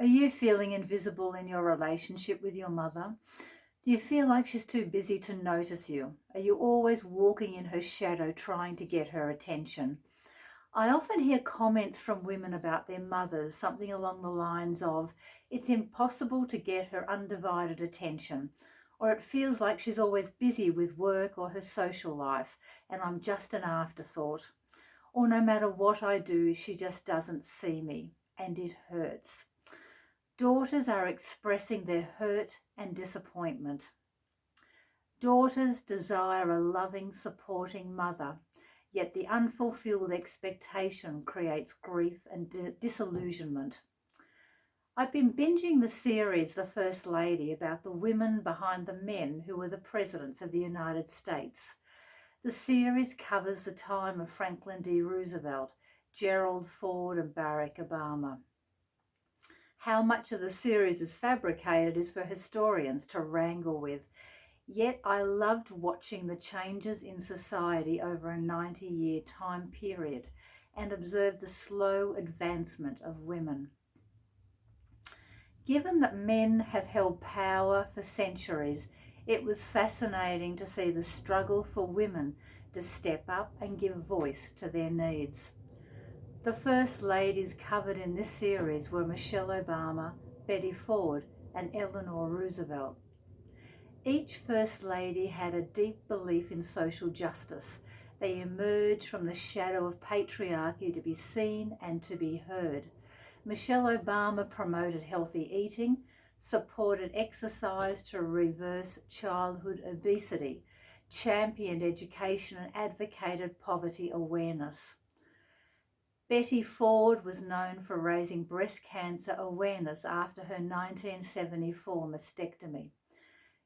Are you feeling invisible in your relationship with your mother? Do you feel like she's too busy to notice you? Are you always walking in her shadow trying to get her attention? I often hear comments from women about their mothers, something along the lines of, it's impossible to get her undivided attention, or it feels like she's always busy with work or her social life, and I'm just an afterthought. Or no matter what I do, she just doesn't see me, and it hurts. Daughters are expressing their hurt and disappointment. Daughters desire a loving, supporting mother, yet the unfulfilled expectation creates grief and disillusionment. I've been binging the series The First Lady about the women behind the men who were the presidents of the United States. The series covers the time of Franklin D. Roosevelt, Gerald Ford, and Barack Obama. How much of the series is fabricated is for historians to wrangle with. Yet I loved watching the changes in society over a 90-year time period and observed the slow advancement of women. Given that men have held power for centuries, it was fascinating to see the struggle for women to step up and give voice to their needs. The first ladies covered in this series were Michelle Obama, Betty Ford, and Eleanor Roosevelt. Each First Lady had a deep belief in social justice. They emerged from the shadow of patriarchy to be seen and to be heard. Michelle Obama promoted healthy eating, supported exercise to reverse childhood obesity, championed education and advocated poverty awareness. Betty Ford was known for raising breast cancer awareness after her 1974 mastectomy.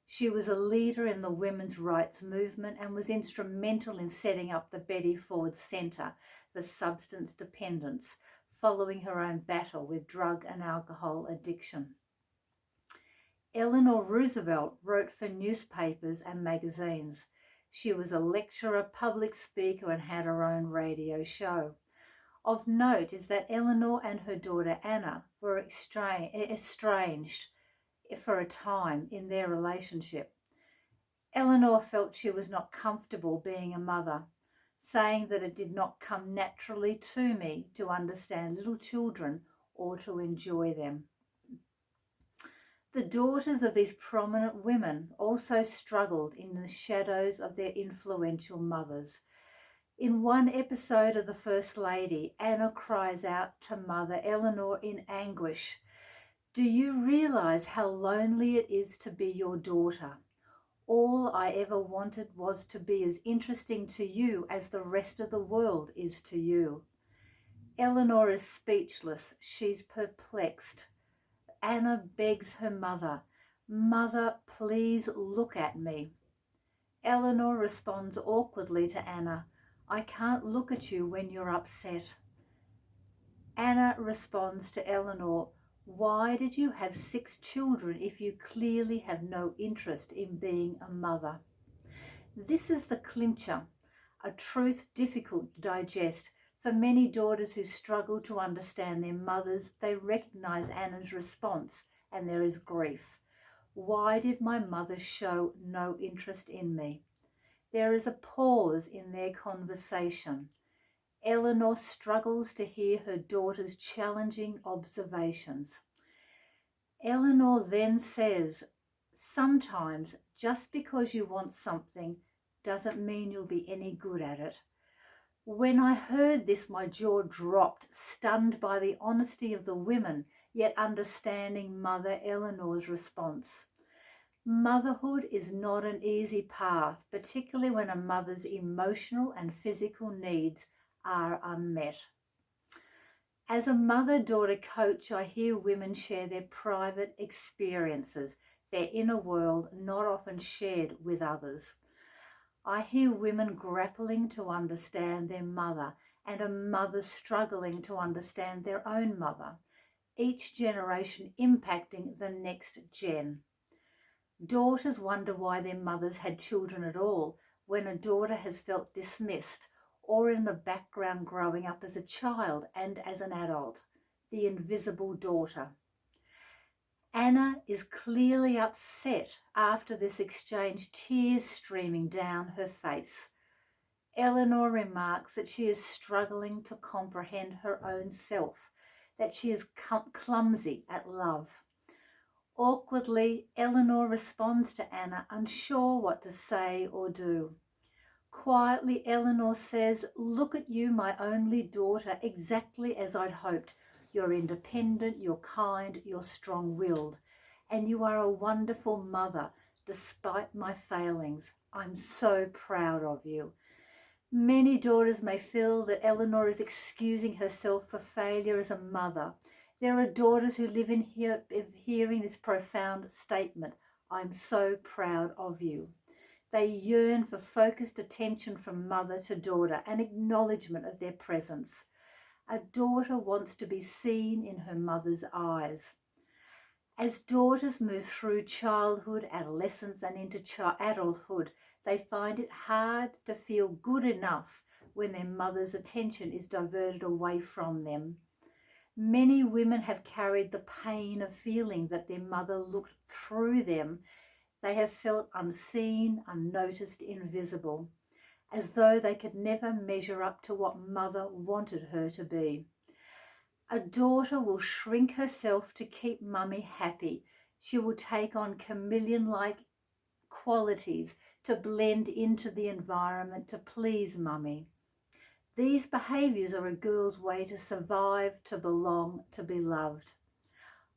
She was a leader in the women's rights movement and was instrumental in setting up the Betty Ford Center for Substance Dependence, following her own battle with drug and alcohol addiction. Eleanor Roosevelt wrote for newspapers and magazines. She was a lecturer, public speaker, and had her own radio show. Of note is that Eleanor and her daughter Anna were estranged for a time in their relationship. Eleanor felt she was not comfortable being a mother, saying that it did not come naturally to me to understand little children or to enjoy them. The daughters of these prominent women also struggled in the shadows of their influential mothers. In one episode of The First Lady, Anna cries out to Mother Eleanor in anguish, "Do you realize how lonely it is to be your daughter? All I ever wanted was to be as interesting to you as the rest of the world is to you." Eleanor is speechless. She's perplexed. Anna begs her mother, "Mother, please look at me." Eleanor responds awkwardly to Anna, "I can't look at you when you're upset." Anna responds to Eleanor, "Why did you have 6 children if you clearly have no interest in being a mother?" This is the clincher, a truth difficult to digest. For many daughters who struggle to understand their mothers, they recognize Anna's response and there is grief. Why did my mother show no interest in me? There is a pause in their conversation. Eleanor struggles to hear her daughter's challenging observations. Eleanor then says, "Sometimes just because you want something doesn't mean you'll be any good at it." When I heard this, my jaw dropped, stunned by the honesty of the women, yet understanding Mother Eleanor's response. Motherhood is not an easy path, particularly when a mother's emotional and physical needs are unmet. As a mother-daughter coach, I hear women share their private experiences, their inner world not often shared with others. I hear women grappling to understand their mother and a mother struggling to understand their own mother, each generation impacting the next gen. Daughters wonder why their mothers had children at all when a daughter has felt dismissed or in the background growing up as a child and as an adult, the invisible daughter. Anna is clearly upset after this exchange, tears streaming down her face. Eleanor remarks that she is struggling to comprehend her own self, that she is clumsy at love. Awkwardly, Eleanor responds to Anna, unsure what to say or do. Quietly, Eleanor says, "Look at you, my only daughter, exactly as I'd hoped. You're independent, you're kind, you're strong-willed, and you are a wonderful mother, despite my failings. I'm so proud of you." Many daughters may feel that Eleanor is excusing herself for failure as a mother. There are daughters who live in hearing this profound statement, "I'm so proud of you." They yearn for focused attention from mother to daughter, an acknowledgement of their presence. A daughter wants to be seen in her mother's eyes. As daughters move through childhood, adolescence, and into adulthood, they find it hard to feel good enough when their mother's attention is diverted away from them. Many women have carried the pain of feeling that their mother looked through them. They have felt unseen, unnoticed, invisible, as though they could never measure up to what mother wanted her to be. A daughter will shrink herself to keep mummy happy. She will take on chameleon-like qualities to blend into the environment to please mummy. These behaviours are a girl's way to survive, to belong, to be loved.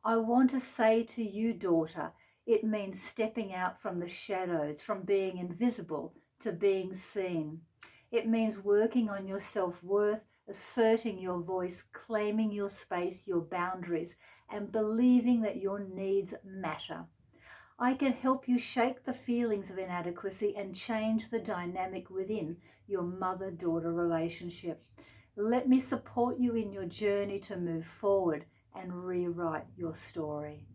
I want to say to you, daughter, it means stepping out from the shadows, from being invisible to being seen. It means working on your self-worth, asserting your voice, claiming your space, your boundaries, and believing that your needs matter. I can help you shake the feelings of inadequacy and change the dynamic within your mother-daughter relationship. Let me support you in your journey to move forward and rewrite your story.